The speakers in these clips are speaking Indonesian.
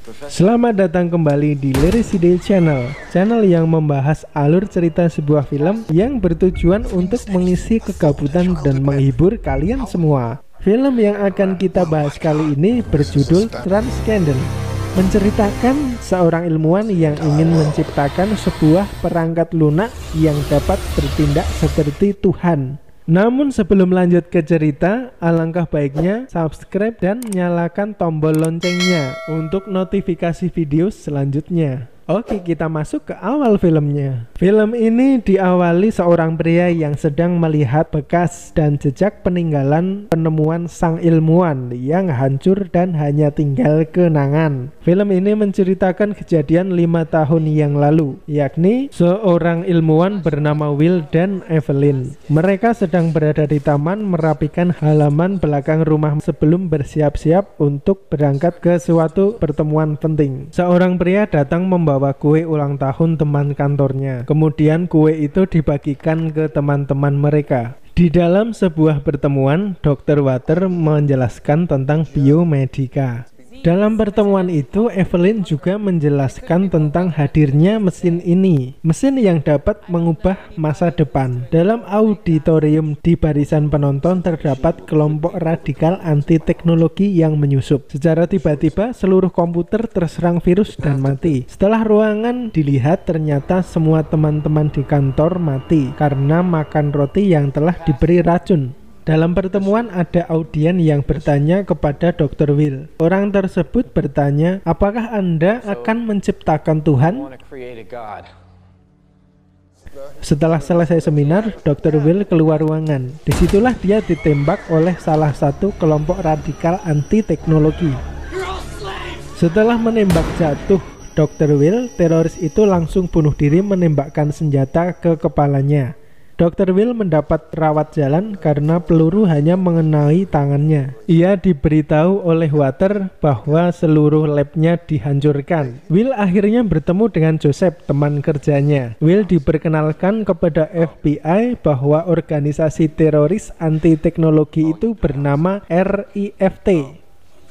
Selamat datang kembali di Lyriside Channel, channel yang membahas alur cerita sebuah film yang bertujuan untuk mengisi kegabutan dan menghibur kalian semua. Film yang akan kita bahas kali ini berjudul Transcendent, menceritakan seorang ilmuwan yang ingin menciptakan sebuah perangkat lunak yang dapat bertindak seperti Tuhan. Namun sebelum lanjut ke cerita, alangkah baiknya subscribe dan nyalakan tombol loncengnya untuk notifikasi video selanjutnya. Oke, kita masuk ke awal filmnya. Film ini diawali seorang pria yang sedang melihat bekas dan jejak peninggalan penemuan sang ilmuwan yang hancur dan hanya tinggal kenangan. Film ini menceritakan kejadian 5 tahun yang lalu, yakni seorang ilmuwan bernama Will dan Evelyn. Mereka sedang berada di taman merapikan halaman belakang rumah sebelum bersiap-siap untuk berangkat ke suatu pertemuan penting. Seorang pria datang membawa kue ulang tahun teman kantornya. Kemudian kue itu dibagikan ke teman-teman mereka. Di dalam sebuah pertemuan, Dr. Water menjelaskan tentang biomedika. Dalam pertemuan itu, Evelyn juga menjelaskan tentang hadirnya mesin ini, mesin yang dapat mengubah masa depan. Dalam auditorium di barisan penonton terdapat kelompok radikal anti teknologi yang menyusup. Secara tiba-tiba, seluruh komputer terserang virus dan mati. Setelah ruangan dilihat, ternyata semua teman-teman di kantor mati karena makan roti yang telah diberi racun. Dalam pertemuan ada audien yang bertanya kepada Dr. Will. Orang tersebut bertanya, apakah Anda akan menciptakan Tuhan? Setelah selesai seminar, Dr. Will keluar ruangan. Disitulah dia ditembak oleh salah satu kelompok radikal anti teknologi. Setelah menembak jatuh Dr. Will, teroris itu langsung bunuh diri menembakkan senjata ke kepalanya. Dr. Will mendapat rawat jalan karena peluru hanya mengenai tangannya. Ia diberitahu oleh Water bahwa seluruh labnya dihancurkan. Will akhirnya bertemu dengan Joseph, teman kerjanya. Will diperkenalkan kepada FBI bahwa organisasi teroris anti teknologi itu bernama RIFT.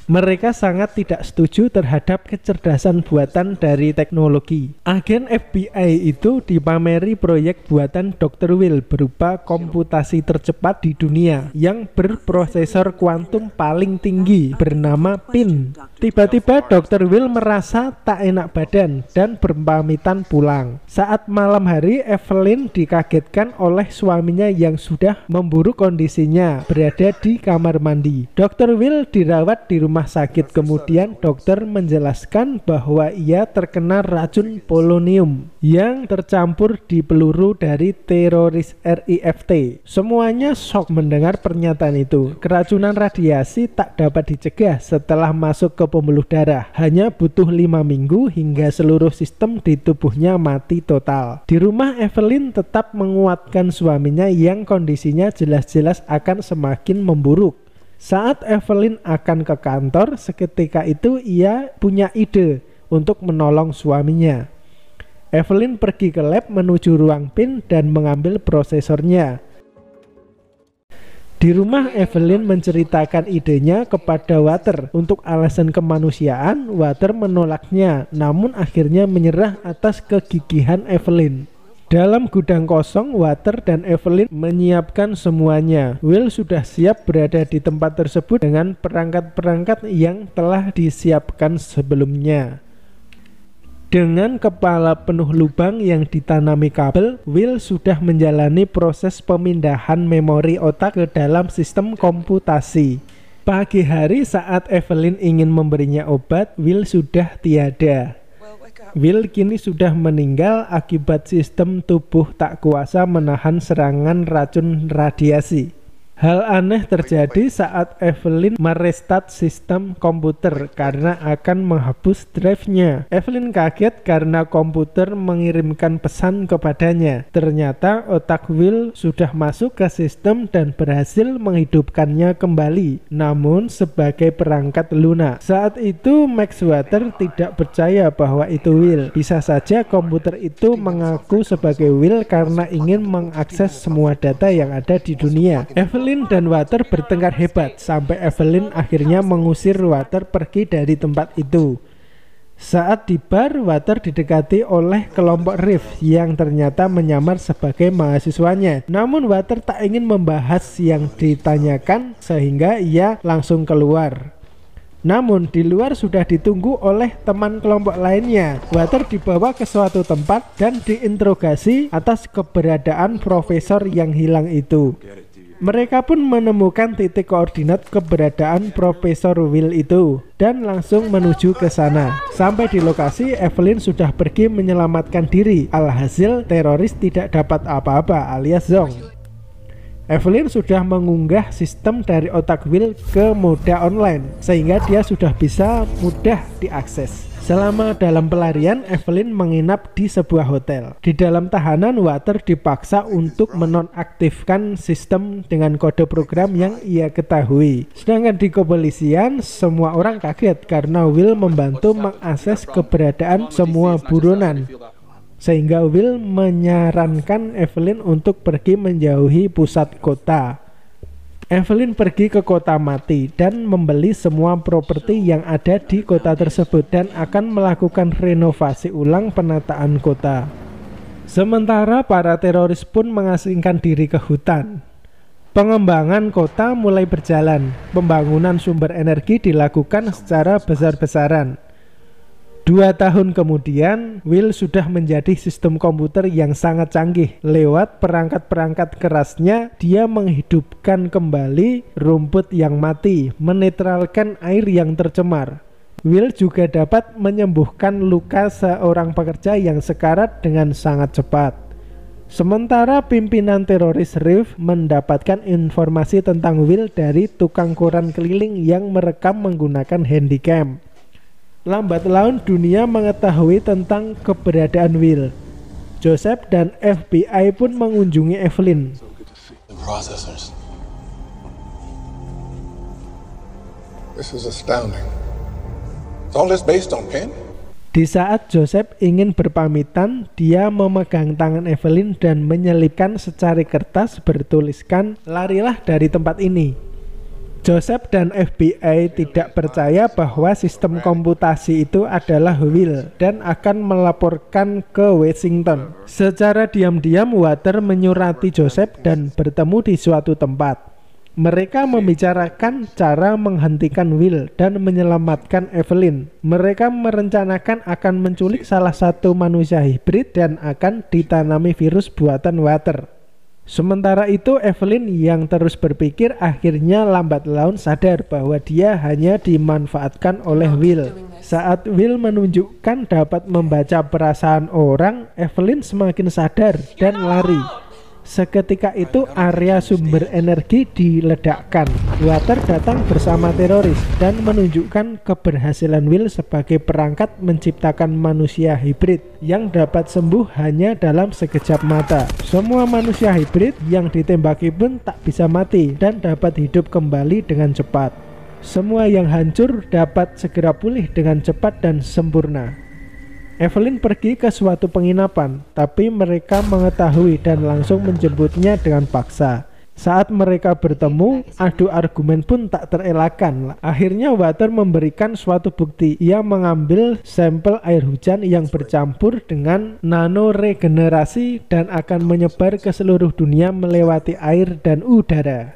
Mereka sangat tidak setuju terhadap kecerdasan buatan dari teknologi. Agen FBI itu dipameri proyek buatan Dr. Will berupa komputasi tercepat di dunia yang berprosesor kuantum paling tinggi bernama PIN. Tiba-tiba Dr. Will merasa tak enak badan dan berpamitan pulang. Saat malam hari, Evelyn dikagetkan oleh suaminya yang sudah memburuk kondisinya berada di kamar mandi. Dr. Will dirawat di rumah sakit. Kemudian dokter menjelaskan bahwa ia terkena racun polonium yang tercampur di peluru dari teroris RIFT. Semuanya shock mendengar pernyataan itu. Keracunan radiasi tak dapat dicegah setelah masuk ke pembuluh darah. Hanya butuh 5 minggu hingga seluruh sistem di tubuhnya mati total. Di rumah, Evelyn tetap menguatkan suaminya yang kondisinya jelas-jelas akan semakin memburuk. Saat Evelyn akan ke kantor, seketika itu ia punya ide untuk menolong suaminya. Evelyn pergi ke lab menuju ruang PIN dan mengambil prosesornya. Di rumah, Evelyn menceritakan idenya kepada Water. Untuk alasan kemanusiaan, Water menolaknya, namun akhirnya menyerah atas kegigihan Evelyn. Dalam gudang kosong, Water dan Evelyn menyiapkan semuanya. Will sudah siap berada di tempat tersebut dengan perangkat-perangkat yang telah disiapkan sebelumnya. Dengan kepala penuh lubang yang ditanami kabel, Will sudah menjalani proses pemindahan memori otak ke dalam sistem komputasi. Pagi hari saat Evelyn ingin memberinya obat, Will sudah tiada. Will kini sudah meninggal akibat sistem tubuh tak kuasa menahan serangan racun radiasi. Hal aneh terjadi saat Evelyn merestart sistem komputer karena akan menghapus drive-nya. Evelyn kaget karena komputer mengirimkan pesan kepadanya. Ternyata otak Will sudah masuk ke sistem dan berhasil menghidupkannya kembali, namun sebagai perangkat lunak. Saat itu Max Water tidak percaya bahwa itu Will. Bisa saja komputer itu mengaku sebagai Will karena ingin mengakses semua data yang ada di dunia. Evelyn dan Water bertengkar hebat sampai Evelyn akhirnya mengusir Water pergi dari tempat itu. Saat di bar, Water didekati oleh kelompok Riff yang ternyata menyamar sebagai mahasiswanya. Namun Water tak ingin membahas yang ditanyakan sehingga ia langsung keluar. Namun di luar sudah ditunggu oleh teman kelompok lainnya. Water dibawa ke suatu tempat dan diinterogasi atas keberadaan profesor yang hilang itu. Mereka pun menemukan titik koordinat keberadaan Profesor Will itu dan langsung menuju ke sana. Sampai di lokasi, Evelyn sudah pergi menyelamatkan diri. Alhasil teroris tidak dapat apa-apa alias zong. Evelyn sudah mengunggah sistem dari otak Will ke mode online sehingga dia sudah bisa mudah diakses. Selama dalam pelarian, Evelyn menginap di sebuah hotel. Di dalam tahanan, Water dipaksa untuk menonaktifkan sistem dengan kode program yang ia ketahui. Sedangkan di kepolisian, semua orang kaget karena Will membantu mengakses keberadaan semua buronan. Sehingga Will menyarankan Evelyn untuk pergi menjauhi pusat kota. Evelyn pergi ke kota mati dan membeli semua properti yang ada di kota tersebut dan akan melakukan renovasi ulang penataan kota. Sementara para teroris pun mengasingkan diri ke hutan. Pengembangan kota mulai berjalan. Pembangunan sumber energi dilakukan secara besar-besaran. 2 tahun kemudian, Will sudah menjadi sistem komputer yang sangat canggih. Lewat perangkat-perangkat kerasnya, dia menghidupkan kembali rumput yang mati, menetralkan air yang tercemar. Will juga dapat menyembuhkan luka seorang pekerja yang sekarat dengan sangat cepat. Sementara pimpinan teroris Riff mendapatkan informasi tentang Will dari tukang koran keliling yang merekam menggunakan handycam. Lambat laun dunia mengetahui tentang keberadaan Will. Joseph dan FBI pun mengunjungi Evelyn. This is astounding. It's all this based on pen? Di saat Joseph ingin berpamitan, dia memegang tangan Evelyn dan menyelipkan secari kertas bertuliskan, "Larilah dari tempat ini." Joseph dan FBI tidak percaya bahwa sistem komputasi itu adalah Will dan akan melaporkan ke Washington. Secara diam-diam, Water menyurati Joseph dan bertemu di suatu tempat. Mereka membicarakan cara menghentikan Will dan menyelamatkan Evelyn. Mereka merencanakan akan menculik salah satu manusia hibrid dan akan ditanami virus buatan Water. Sementara itu, Evelyn yang terus berpikir akhirnya lambat laun sadar bahwa dia hanya dimanfaatkan oleh Will. Saat Will menunjukkan dapat membaca perasaan orang, Evelyn semakin sadar dan lari. Seketika itu area sumber energi diledakkan. Water datang bersama teroris dan menunjukkan keberhasilan Will sebagai perangkat menciptakan manusia hibrid yang dapat sembuh hanya dalam sekejap mata. Semua manusia hibrid yang ditembaki pun tak bisa mati dan dapat hidup kembali dengan cepat. Semua yang hancur dapat segera pulih dengan cepat dan sempurna. Evelyn pergi ke suatu penginapan, tapi mereka mengetahui dan langsung menjemputnya dengan paksa. Saat mereka bertemu, adu argumen pun tak terelakkan. Akhirnya Water memberikan suatu bukti. Ia mengambil sampel air hujan yang bercampur dengan nanoregenerasi dan akan menyebar ke seluruh dunia melewati air dan udara.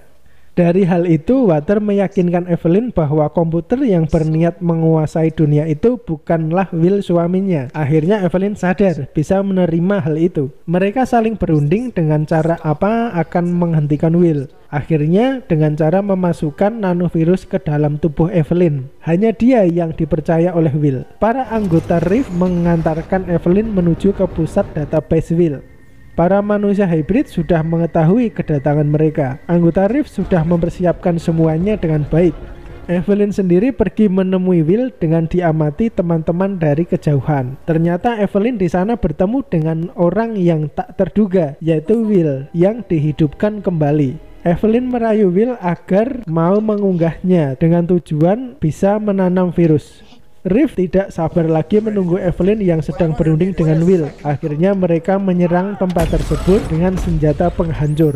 Dari hal itu, Water meyakinkan Evelyn bahwa komputer yang berniat menguasai dunia itu bukanlah Will suaminya. Akhirnya Evelyn sadar bisa menerima hal itu. Mereka saling berunding dengan cara apa akan menghentikan Will. Akhirnya dengan cara memasukkan nanovirus ke dalam tubuh Evelyn. Hanya dia yang dipercaya oleh Will. Para anggota Riff mengantarkan Evelyn menuju ke pusat database Will. Para manusia hibrid sudah mengetahui kedatangan mereka. Anggota Riff sudah mempersiapkan semuanya dengan baik. Evelyn sendiri pergi menemui Will dengan diamati teman-teman dari kejauhan. Ternyata Evelyn di sana bertemu dengan orang yang tak terduga, yaitu Will yang dihidupkan kembali. Evelyn merayu Will agar mau mengunggahnya dengan tujuan bisa menanam virus. Reeve tidak sabar lagi menunggu Evelyn yang sedang berunding dengan Will. Akhirnya mereka menyerang tempat tersebut dengan senjata penghancur.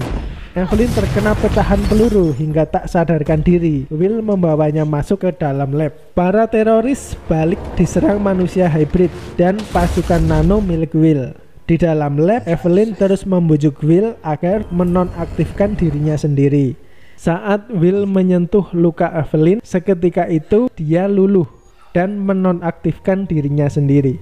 Evelyn terkena pecahan peluru hingga tak sadarkan diri. Will membawanya masuk ke dalam lab. Para teroris balik diserang manusia hybrid dan pasukan nano milik Will. Di dalam lab, Evelyn terus membujuk Will agar menonaktifkan dirinya sendiri. Saat Will menyentuh luka Evelyn, seketika itu dia luluh dan menonaktifkan dirinya sendiri.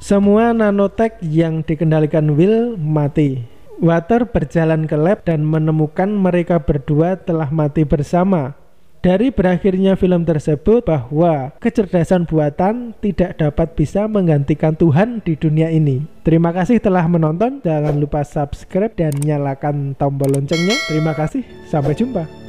Semua nanotech yang dikendalikan Will mati. Water berjalan ke lab dan menemukan mereka berdua telah mati bersama. Dari berakhirnya film tersebut bahwa kecerdasan buatan tidak dapat bisa menggantikan Tuhan di dunia ini. Terima kasih telah menonton, jangan lupa subscribe dan nyalakan tombol loncengnya. Terima kasih, sampai jumpa.